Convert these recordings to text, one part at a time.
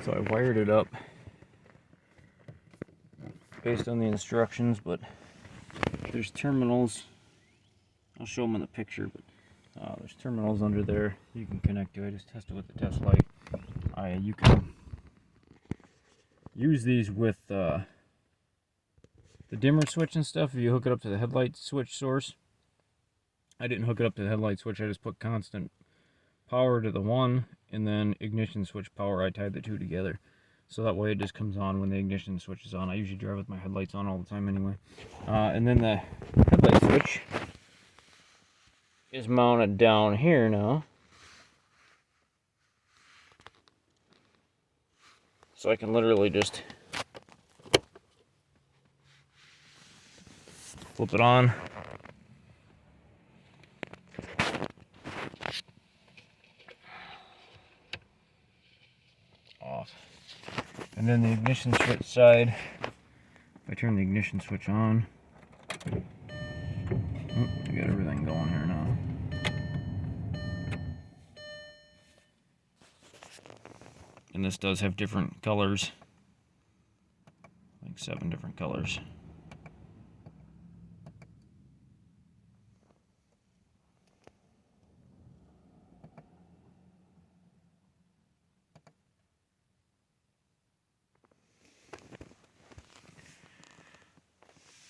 So I wired it up based on the instructions, but there's terminals. I'll show them in the picture, but there's terminals under there you can connect to. I just tested with the test light. You can use these with the dimmer switch and stuff if you hook it up to the headlight switch source. I didn't hook it up to the headlight switch. I just put constant power to the one and then ignition switch power. I tied the two together so that way it just comes on when the ignition switch is on. I usually drive with my headlights on all the time anyway. And then the headlight switch is mounted down here now, so I can literally just flip it on, off, and then the ignition switch side, if I turn the ignition switch on, we got everything going here now. And this does have different colors, like 7 different colors.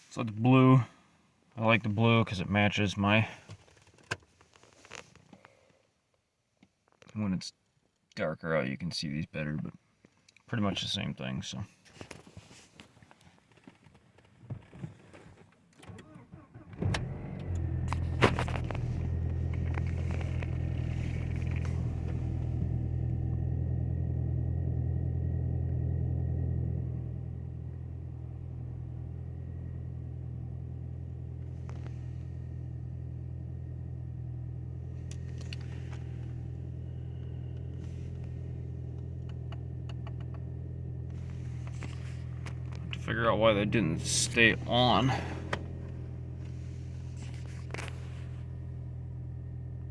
So it's blue. I like the blue because it matches my, when it's darker out you can see these better, but pretty much the same thing. So figure out why they didn't stay on.